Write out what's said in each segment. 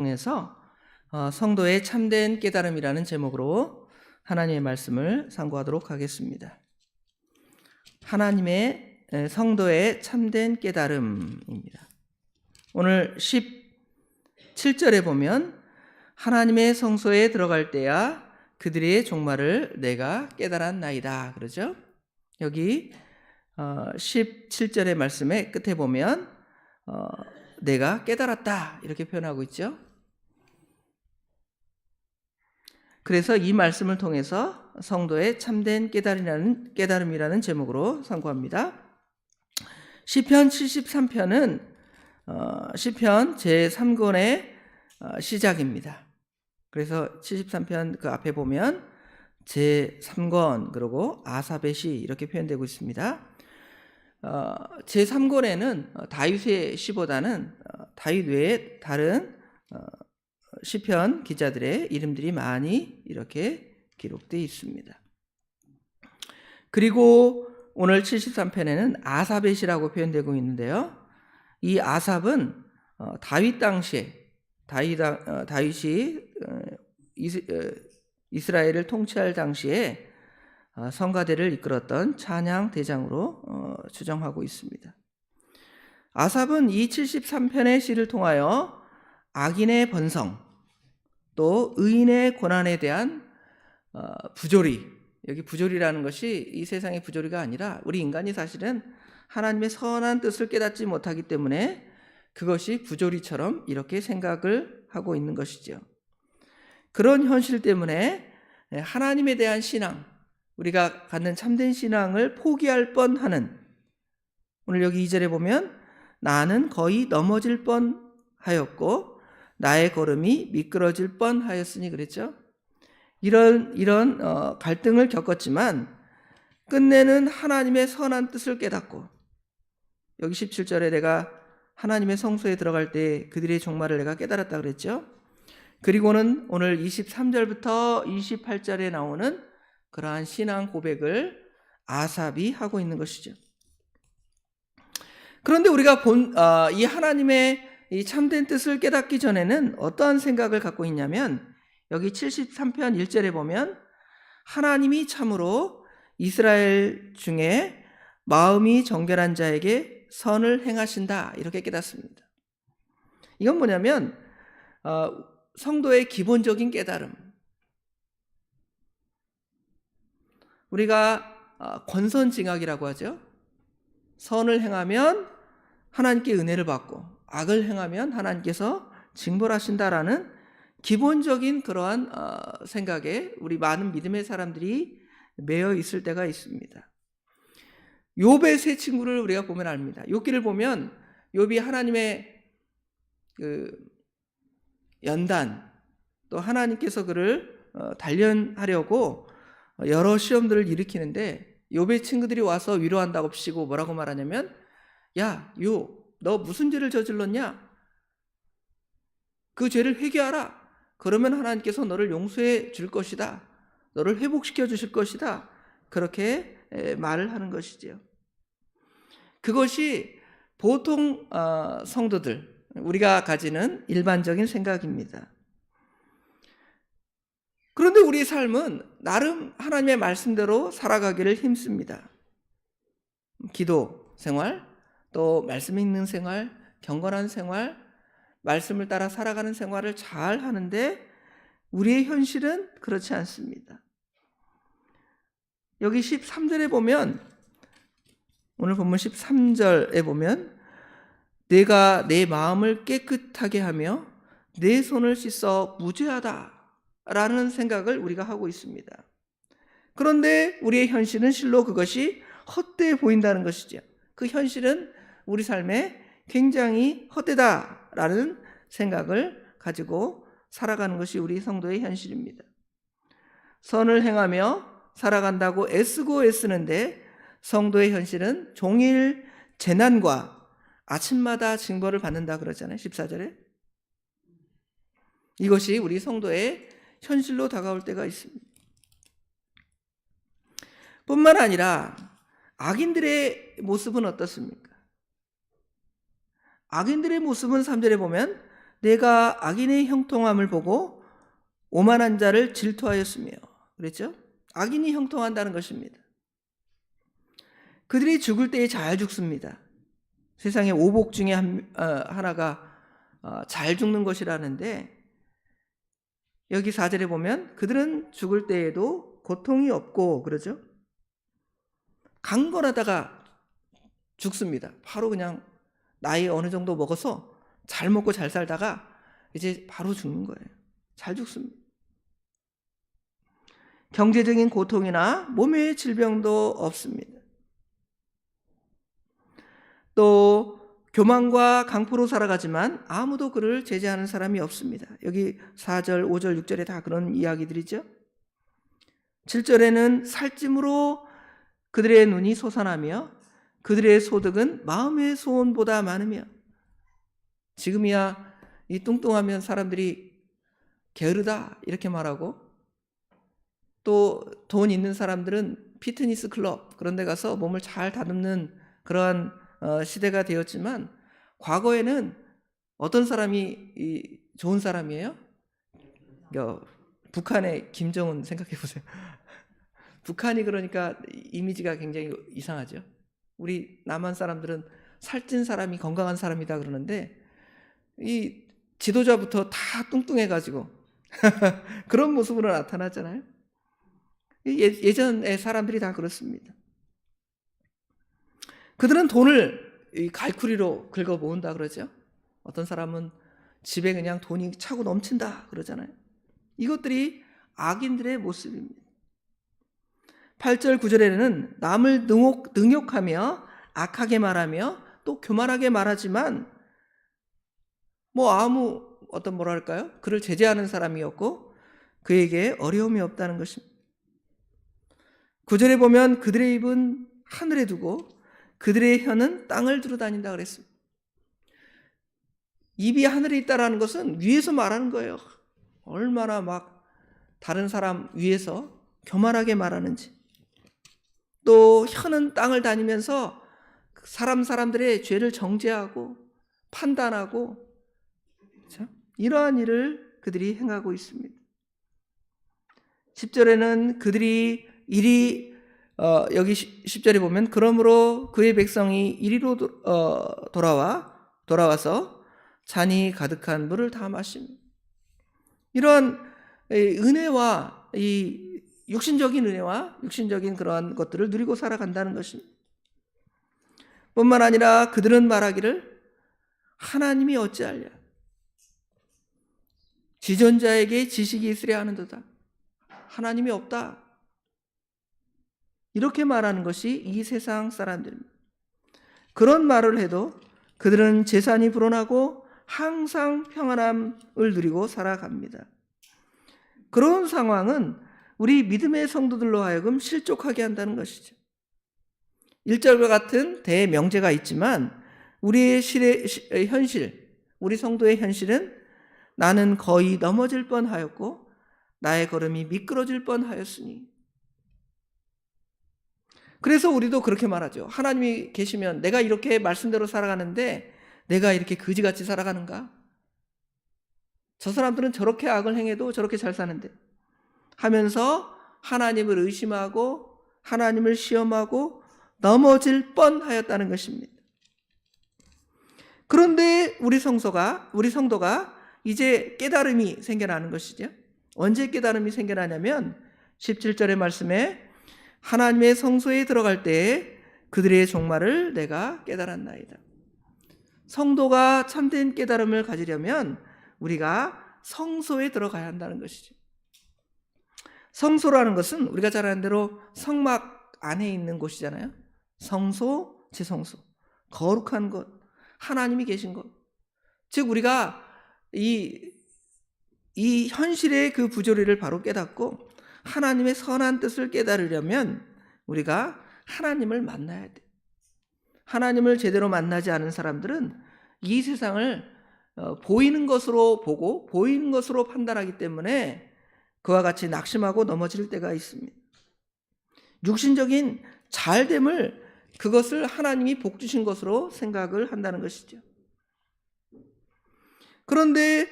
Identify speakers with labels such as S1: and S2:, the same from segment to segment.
S1: 통해서 성도의 참된 깨달음이라는 제목으로 하나님의 말씀을 상고하도록 하겠습니다. 하나님의 성도의 참된 깨달음입니다. 오늘 17절에 보면 하나님의 성소에 들어갈 때야 그들의 종말을 내가 깨달았나이다 그러죠. 여기 17절의 말씀의 끝에 보면 내가 깨달았다 이렇게 표현하고 있죠. 그래서 이 말씀을 통해서 성도의 참된 깨달음이라는 제목으로 상고합니다. 시편 73편은 시편 제3권의 시작입니다. 그래서 73편 그 앞에 보면 제3권 그리고 아삽의 시 이렇게 표현되고 있습니다. 제3권에는 다윗의 시보다는 다윗 외에 다른 시편 기자들의 이름들이 많이 이렇게 기록되어 있습니다. 그리고 오늘 73편에는 아삽의 시라고 표현되고 있는데요. 이 아삽은 다윗 당시에 다윗이 이스라엘을 통치할 당시에 성가대를 이끌었던 찬양 대장으로 추정하고 있습니다. 아삽은 이 73편의 시를 통하여 악인의 번성 또 의인의 고난에 대한 부조리, 여기 부조리라는 것이 이 세상의 부조리가 아니라 우리 인간이 사실은 하나님의 선한 뜻을 깨닫지 못하기 때문에 그것이 부조리처럼 이렇게 생각을 하고 있는 것이죠. 그런 현실 때문에 하나님에 대한 신앙, 우리가 갖는 참된 신앙을 포기할 뻔하는, 오늘 여기 2절에 보면 나는 거의 넘어질 뻔하였고 나의 걸음이 미끄러질 뻔하였으니 그랬죠. 이런 갈등을 겪었지만 끝내는 하나님의 선한 뜻을 깨닫고, 여기 17절에 내가 하나님의 성소에 들어갈 때 그들의 종말을 내가 깨달았다 그랬죠. 그리고는 오늘 23절부터 28절에 나오는 그러한 신앙 고백을 아삽이 하고 있는 것이죠. 그런데 우리가 이 하나님의 이 참된 뜻을 깨닫기 전에는 어떠한 생각을 갖고 있냐면, 여기 73편 1절에 보면 하나님이 참으로 이스라엘 중에 마음이 정결한 자에게 선을 행하신다 이렇게 깨닫습니다. 이건 뭐냐면 성도의 기본적인 깨달음, 우리가 권선징악이라고 하죠. 선을 행하면 하나님께 은혜를 받고 악을 행하면 하나님께서 징벌하신다라는 기본적인 그러한 생각에 우리 많은 믿음의 사람들이 매여 있을 때가 있습니다. 욥의 세 친구를 우리가 보면 압니다. 욥기를 보면 욥이 하나님의 그 연단, 또 하나님께서 그를 단련하려고 여러 시험들을 일으키는데 욥의 친구들이 와서 위로한다고 치고 뭐라고 말하냐면, 야, 욥, 너 무슨 죄를 저질렀냐? 그 죄를 회개하라. 그러면 하나님께서 너를 용서해 줄 것이다. 너를 회복시켜 주실 것이다. 그렇게 말을 하는 것이죠. 그것이 보통 성도들, 우리가 가지는 일반적인 생각입니다. 그런데 우리 삶은 나름 하나님의 말씀대로 살아가기를 힘씁니다. 기도 생활, 또 말씀 읽는 생활, 경건한 생활, 말씀을 따라 살아가는 생활을 잘 하는데 우리의 현실은 그렇지 않습니다. 여기 13절에 보면, 오늘 본문 13절에 보면 내가 내 마음을 깨끗하게 하며 내 손을 씻어 무죄하다 라는 생각을 우리가 하고 있습니다. 그런데 우리의 현실은 실로 그것이 헛되어 보인다는 것이죠. 그 현실은 우리 삶에 굉장히 헛되다라는 생각을 가지고 살아가는 것이 우리 성도의 현실입니다. 선을 행하며 살아간다고 애쓰는데 성도의 현실은 종일 재난과 아침마다 징벌을 받는다 그러잖아요. 14절에. 이것이 우리 성도의 현실로 다가올 때가 있습니다. 뿐만 아니라 악인들의 모습은 어떻습니까? 악인들의 모습은 3절에 보면 내가 악인의 형통함을 보고 오만한 자를 질투하였으며. 그랬죠? 악인이 형통한다는 것입니다. 그들이 죽을 때에 잘 죽습니다. 세상의 오복 중에 하나가 잘 죽는 것이라는데, 여기 4절에 보면 그들은 죽을 때에도 고통이 없고 그러죠. 강건하다가 죽습니다. 바로 그냥 나이 어느 정도 먹어서 잘 먹고 잘 살다가 이제 바로 죽는 거예요. 잘 죽습니다. 경제적인 고통이나 몸의 질병도 없습니다. 또 교만과 강포로 살아가지만 아무도 그를 제재하는 사람이 없습니다. 여기 4절, 5절, 6절에 다 그런 이야기들이죠. 7절에는 살찜으로 그들의 눈이 솟아나며 그들의 소득은 마음의 소원보다 많으며. 지금이야 이 뚱뚱하면 사람들이 게으르다 이렇게 말하고, 또 돈 있는 사람들은 피트니스 클럽 그런 데 가서 몸을 잘 다듬는 그러한 시대가 되었지만, 과거에는 어떤 사람이 좋은 사람이에요? 북한의 김정은 생각해 보세요. 북한이 그러니까 이미지가 굉장히 이상하죠. 우리 남한 사람들은 살찐 사람이 건강한 사람이다 그러는데, 이 지도자부터 다 뚱뚱해가지고 그런 모습으로 나타나잖아요. 예전의 사람들이 다 그렇습니다. 그들은 돈을 갈쿠리로 긁어 모은다 그러죠. 어떤 사람은 집에 그냥 돈이 차고 넘친다 그러잖아요. 이것들이 악인들의 모습입니다. 8절 9절에는 남을 능욕하며 악하게 말하며 또 교만하게 말하지만 뭐랄까요? 그를 제재하는 사람이었고 그에게 어려움이 없다는 것입니다. 9절에 보면 그들의 입은 하늘에 두고 그들의 혀는 땅을 두루 다닌다 그랬습니다. 입이 하늘에 있다라는 것은 위에서 말하는 거예요. 얼마나 막 다른 사람 위에서 교만하게 말하는지. 또 혀는 땅을 다니면서 사람들의 죄를 정죄하고 판단하고, 그렇죠? 이러한 일을 그들이 행하고 있습니다. 10절에는 그들이 여기 10절에 보면 그러므로 그의 백성이 이리로 돌아와서 잔이 가득한 물을 다 마십니다. 이런 은혜와 이 육신적인 은혜와 육신적인 그러한 것들을 누리고 살아간다는 것입니다. 뿐만 아니라 그들은 말하기를 하나님이 어찌하랴, 지존자에게 지식이 있으려 하는도다. 하나님이 없다. 이렇게 말하는 것이 이 세상 사람들입니다. 그런 말을 해도 그들은 재산이 불어나고 항상 평안함을 누리고 살아갑니다. 그런 상황은 우리 믿음의 성도들로 하여금 실족하게 한다는 것이죠. 1절과 같은 대명제가 있지만 우리의 현실, 우리 성도의 현실은 나는 거의 넘어질 뻔하였고 나의 걸음이 미끄러질 뻔하였으니. 그래서 우리도 그렇게 말하죠. 하나님이 계시면 내가 이렇게 말씀대로 살아가는데 내가 이렇게 거지같이 살아가는가? 저 사람들은 저렇게 악을 행해도 저렇게 잘 사는데 하면서 하나님을 의심하고 하나님을 시험하고 넘어질 뻔하였다는 것입니다. 그런데 우리 성도가 이제 깨달음이 생겨나는 것이죠. 언제 깨달음이 생겨나냐면 17절의 말씀에 하나님의 성소에 들어갈 때에 그들의 종말을 내가 깨달았나이다. 성도가 참된 깨달음을 가지려면 우리가 성소에 들어가야 한다는 것이죠. 성소라는 것은 우리가 잘 아는 대로 성막 안에 있는 곳이잖아요. 성소, 지성소, 거룩한 곳, 하나님이 계신 곳. 즉 우리가 이 현실의 그 부조리를 바로 깨닫고 하나님의 선한 뜻을 깨달으려면 우리가 하나님을 만나야 돼. 하나님을 제대로 만나지 않은 사람들은 이 세상을 보이는 것으로 보고 보이는 것으로 판단하기 때문에 그와 같이 낙심하고 넘어질 때가 있습니다. 육신적인 잘됨을 그것을 하나님이 복 주신 것으로 생각을 한다는 것이죠. 그런데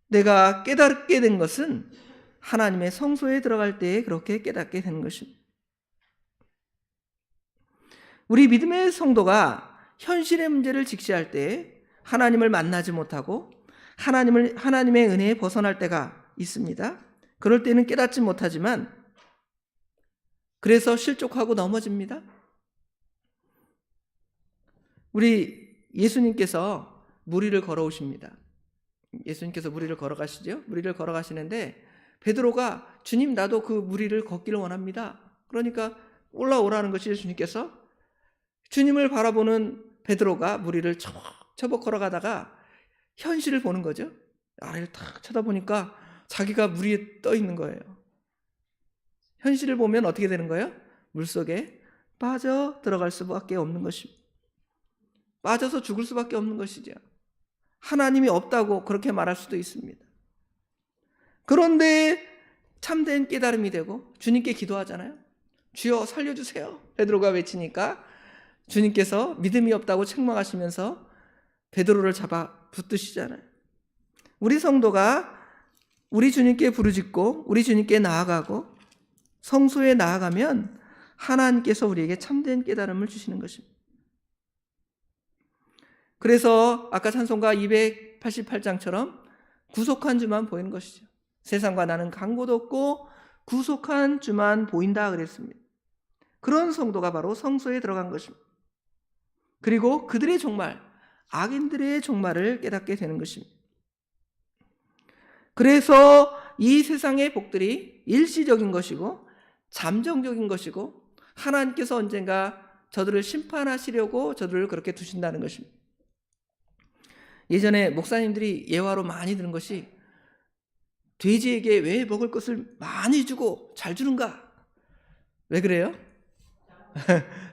S1: 내가 깨닫게 된 것은 하나님의 성소에 들어갈 때에 그렇게 깨닫게 되는 것입니다. 우리 믿음의 성도가 현실의 문제를 직시할 때 하나님을 만나지 못하고 하나님의 은혜에 벗어날 때가 있습니다. 그럴 때는 깨닫지 못하지만 그래서 실족하고 넘어집니다. 우리 예수님께서 무리를 걸어오십니다. 예수님께서 무리를 걸어가시죠. 무리를 걸어가시는데 베드로가 주님 나도 그 무리를 걷기를 원합니다. 그러니까 올라오라는 것이 예수님께서 주님을 바라보는 베드로가 무리를 처벅 걸어가다가 현실을 보는 거죠. 아래를 탁 쳐다보니까 자기가 물 위에 떠 있는 거예요. 현실을 보면 어떻게 되는 거예요? 물속에 빠져 들어갈 수밖에 없는 것입니다. 빠져서 죽을 수밖에 없는 것이죠. 하나님이 없다고 그렇게 말할 수도 있습니다. 그런데 참된 깨달음이 되고 주님께 기도하잖아요. 주여 살려주세요. 베드로가 외치니까 주님께서 믿음이 없다고 책망하시면서 베드로를 잡아 붙드시잖아요. 우리 성도가 우리 주님께 부르짖고 우리 주님께 나아가고 성소에 나아가면 하나님께서 우리에게 참된 깨달음을 주시는 것입니다. 그래서 아까 찬송가 288장처럼 구속한 주만 보이는 것이죠. 세상과 나는 강고도 없고 구속한 주만 보인다 그랬습니다. 그런 성도가 바로 성소에 들어간 것입니다. 그리고 그들의 종말, 악인들의 종말을 깨닫게 되는 것입니다. 그래서 이 세상의 복들이 일시적인 것이고 잠정적인 것이고 하나님께서 언젠가 저들을 심판하시려고 저들을 그렇게 두신다는 것입니다. 예전에 목사님들이 예화로 많이 들은 것이 돼지에게 왜 먹을 것을 많이 주고 잘 주는가? 왜 그래요?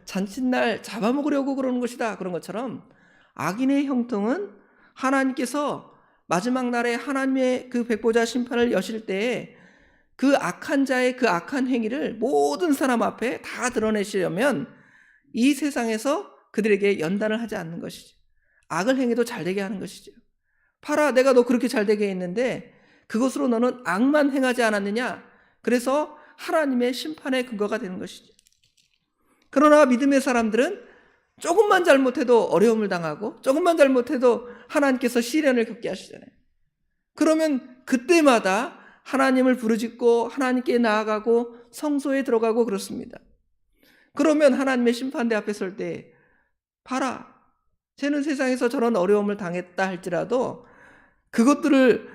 S1: 잔칫날 잡아먹으려고 그러는 것이다. 그런 것처럼 악인의 형통은 하나님께서 마지막 날에 하나님의 그 백보자 심판을 여실 때에 그 악한 자의 그 악한 행위를 모든 사람 앞에 다 드러내시려면 이 세상에서 그들에게 연단을 하지 않는 것이죠. 악을 행해도 잘되게 하는 것이죠. 봐라, 내가 너 그렇게 잘되게 했는데 그것으로 너는 악만 행하지 않았느냐? 그래서 하나님의 심판의 근거가 되는 것이죠. 그러나 믿음의 사람들은 조금만 잘못해도 어려움을 당하고 조금만 잘못해도 하나님께서 시련을 겪게 하시잖아요. 그러면 그때마다 하나님을 부르짖고 하나님께 나아가고 성소에 들어가고 그렇습니다. 그러면 하나님의 심판대 앞에 설 때 봐라, 쟤는 세상에서 저런 어려움을 당했다 할지라도 그것들을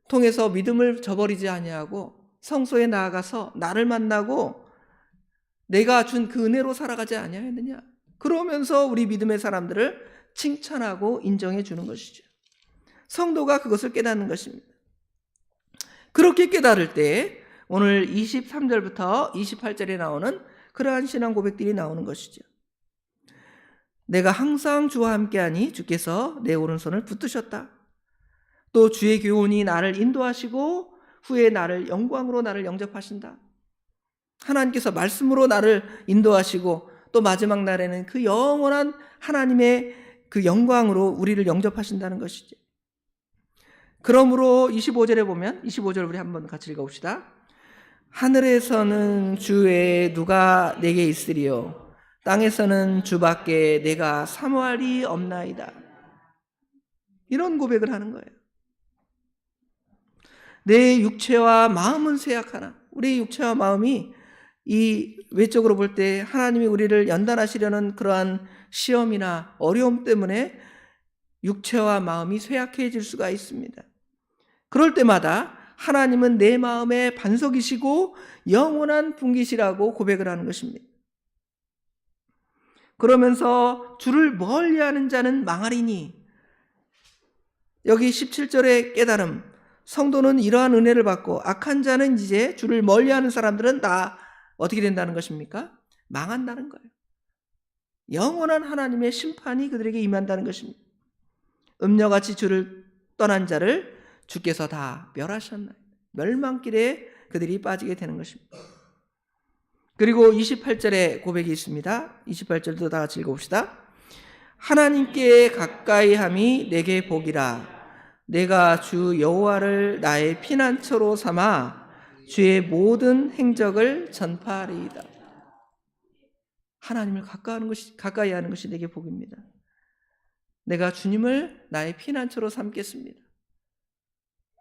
S1: 통해서 믿음을 저버리지 아니하고 성소에 나아가서 나를 만나고 내가 준 그 은혜로 살아가지 아니하였느냐. 그러면서 우리 믿음의 사람들을 칭찬하고 인정해 주는 것이죠. 성도가 그것을 깨닫는 것입니다. 그렇게 깨달을 때 오늘 23절부터 28절에 나오는 그러한 신앙 고백들이 나오는 것이죠. 내가 항상 주와 함께하니 주께서 내 오른손을 붙드셨다. 또 주의 교훈이 나를 인도하시고 후에 나를 영광으로 나를 영접하신다. 하나님께서 말씀으로 나를 인도하시고 또 마지막 날에는 그 영원한 하나님의 그 영광으로 우리를 영접하신다는 것이죠. 그러므로 25절에 보면 25절 우리 한번 같이 읽어봅시다. 하늘에서는 주 외에 누가 내게 있으리요 땅에서는 주밖에 내가 사모할이 없나이다. 이런 고백을 하는 거예요. 내 육체와 마음은 쇠약하나 우리 육체와 마음이 이 외적으로 볼 때 하나님이 우리를 연단하시려는 그러한 시험이나 어려움 때문에 육체와 마음이 쇠약해질 수가 있습니다. 그럴 때마다 하나님은 내 마음의 반석이시고 영원한 분기시라고 고백을 하는 것입니다. 그러면서 주를 멀리하는 자는 망하리니, 여기 17절의 깨달음, 성도는 이러한 은혜를 받고 악한 자는 이제 주를 멀리하는 사람들은 다 어떻게 된다는 것입니까? 망한다는 거예요. 영원한 하나님의 심판이 그들에게 임한다는 것입니다. 음녀같이 주를 떠난 자를 주께서 다 멸하셨나요? 멸망길에 그들이 빠지게 되는 것입니다. 그리고 28절에 고백이 있습니다. 28절도 다 같이 읽어봅시다. 하나님께 가까이함이 내게 복이라. 내가 주 여호와를 나의 피난처로 삼아 주의 모든 행적을 전파하리이다. 하나님을 가까이 하는 것이 내게 복입니다. 내가 주님을 나의 피난처로 삼겠습니다.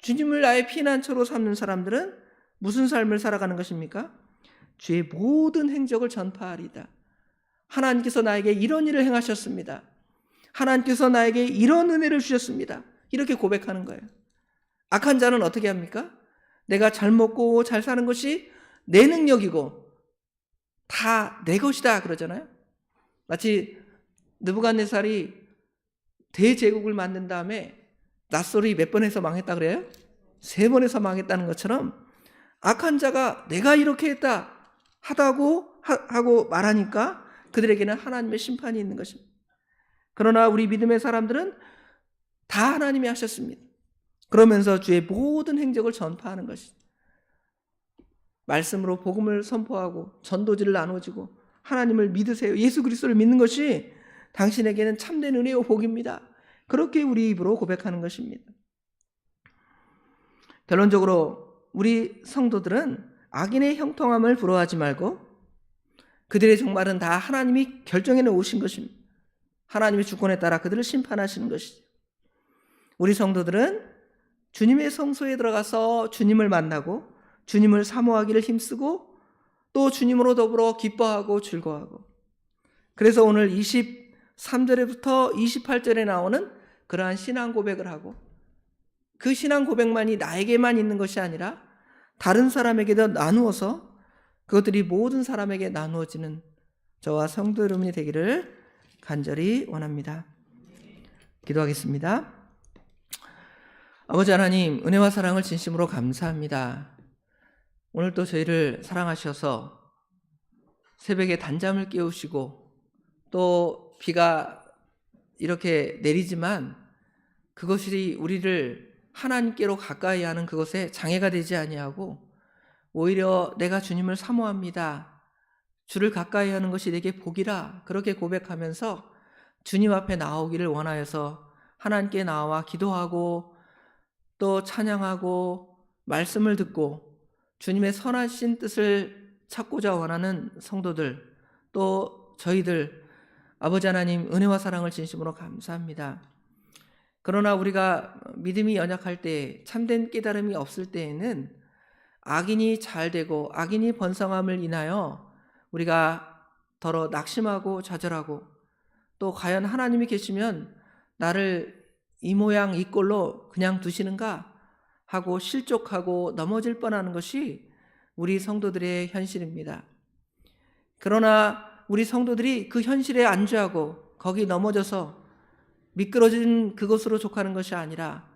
S1: 주님을 나의 피난처로 삼는 사람들은 무슨 삶을 살아가는 것입니까? 주의 모든 행적을 전파하리이다. 하나님께서 나에게 이런 일을 행하셨습니다. 하나님께서 나에게 이런 은혜를 주셨습니다. 이렇게 고백하는 거예요. 악한 자는 어떻게 합니까? 내가 잘 먹고 잘 사는 것이 내 능력이고 다 내 것이다 그러잖아요. 마치 느부갓네살이 대제국을 만든 다음에 낫소리 몇 번 해서 망했다 그래요? 3번 해서 망했다는 것처럼 악한 자가 내가 이렇게 했다 하고 말하니까 그들에게는 하나님의 심판이 있는 것입니다. 그러나 우리 믿음의 사람들은 다 하나님이 하셨습니다. 그러면서 주의 모든 행적을 전파하는 것이죠. 말씀으로 복음을 선포하고 전도지를 나눠주고 하나님을 믿으세요. 예수 그리스도를 믿는 것이 당신에게는 참된 은혜요 복입니다. 그렇게 우리 입으로 고백하는 것입니다. 결론적으로 우리 성도들은 악인의 형통함을 부러워하지 말고 그들의 종말은 다 하나님이 결정해 놓으신 것입니다. 하나님의 주권에 따라 그들을 심판하시는 것이죠. 우리 성도들은 주님의 성소에 들어가서 주님을 만나고 주님을 사모하기를 힘쓰고 또 주님으로 더불어 기뻐하고 즐거워하고, 그래서 오늘 23절부터 28절에 나오는 그러한 신앙 고백을 하고, 그 신앙 고백만이 나에게만 있는 것이 아니라 다른 사람에게도 나누어서 그것들이 모든 사람에게 나누어지는 저와 성도 여러분이 되기를 간절히 원합니다. 기도하겠습니다. 아버지 하나님, 은혜와 사랑을 진심으로 감사합니다. 오늘 또 저희를 사랑하셔서 새벽에 단잠을 깨우시고 또 비가 이렇게 내리지만 그것이 우리를 하나님께로 가까이 하는 그것에 장애가 되지 아니하고 오히려 내가 주님을 사모합니다. 주를 가까이 하는 것이 내게 복이라 그렇게 고백하면서 주님 앞에 나오기를 원하여서 하나님께 나와 기도하고 또 찬양하고 말씀을 듣고 주님의 선하신 뜻을 찾고자 원하는 성도들, 또 저희들, 아버지 하나님 은혜와 사랑을 진심으로 감사합니다. 그러나 우리가 믿음이 연약할 때, 참된 깨달음이 없을 때에는 악인이 잘 되고 악인이 번성함을 인하여 우리가 더러 낙심하고 좌절하고, 또 과연 하나님이 계시면 나를 이 모양 이 꼴로 그냥 두시는가 하고 실족하고 넘어질 뻔하는 것이 우리 성도들의 현실입니다. 그러나 우리 성도들이 그 현실에 안주하고 거기 넘어져서 미끄러진 그것으로 족하는 것이 아니라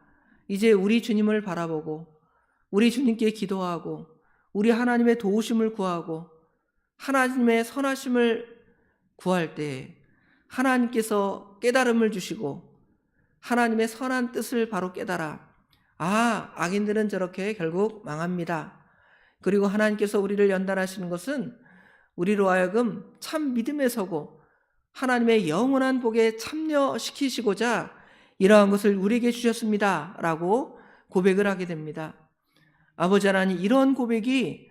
S1: 이제 우리 주님을 바라보고 우리 주님께 기도하고 우리 하나님의 도우심을 구하고 하나님의 선하심을 구할 때 하나님께서 깨달음을 주시고 하나님의 선한 뜻을 바로 깨달아 악인들은 저렇게 결국 망합니다. 그리고 하나님께서 우리를 연단하시는 것은 우리로 하여금 참 믿음에 서고 하나님의 영원한 복에 참여시키시고자 이러한 것을 우리에게 주셨습니다 라고 고백을 하게 됩니다. 아버지 하나님, 이런 고백이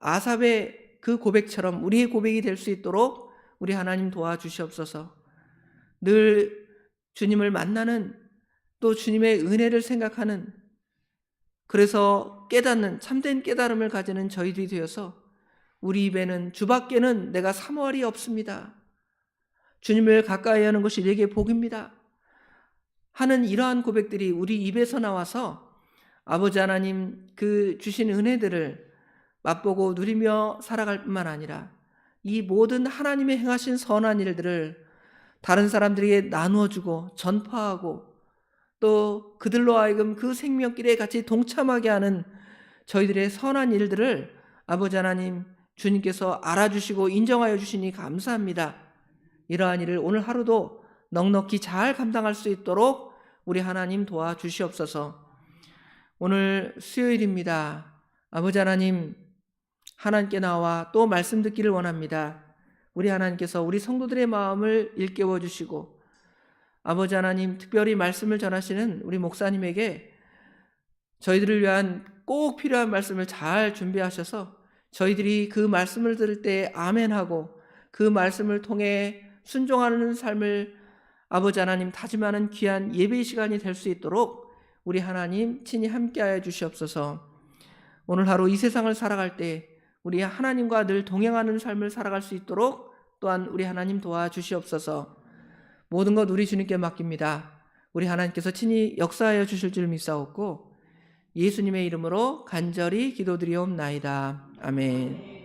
S1: 아삽의 그 고백처럼 우리의 고백이 될 수 있도록 우리 하나님 도와주시옵소서. 늘 주님을 만나는, 또 주님의 은혜를 생각하는, 그래서 깨닫는 참된 깨달음을 가지는 저희들이 되어서 우리 입에는 주밖에는 내가 사모할이 없습니다. 주님을 가까이 하는 것이 내게 복입니다 하는 이러한 고백들이 우리 입에서 나와서 아버지 하나님 그 주신 은혜들을 맛보고 누리며 살아갈 뿐만 아니라 이 모든 하나님의 행하신 선한 일들을 다른 사람들에게 나누어주고 전파하고 또 그들로 하여금 그 생명길에 같이 동참하게 하는 저희들의 선한 일들을 아버지 하나님 주님께서 알아주시고 인정하여 주시니 감사합니다. 이러한 일을 오늘 하루도 넉넉히 잘 감당할 수 있도록 우리 하나님 도와주시옵소서. 오늘 수요일입니다. 아버지 하나님, 하나님께 나와 또 말씀 듣기를 원합니다. 우리 하나님께서 우리 성도들의 마음을 일깨워 주시고 아버지 하나님, 특별히 말씀을 전하시는 우리 목사님에게 저희들을 위한 꼭 필요한 말씀을 잘 준비하셔서 저희들이 그 말씀을 들을 때 아멘하고 그 말씀을 통해 순종하는 삶을 아버지 하나님 다짐하는 귀한 예배 시간이 될 수 있도록 우리 하나님 친히 함께하여 주시옵소서. 오늘 하루 이 세상을 살아갈 때 우리 하나님과 늘 동행하는 삶을 살아갈 수 있도록 또한 우리 하나님 도와주시옵소서. 모든 것 우리 주님께 맡깁니다. 우리 하나님께서 친히 역사하여 주실 줄 믿사옵고 예수님의 이름으로 간절히 기도드리옵나이다. 아멘.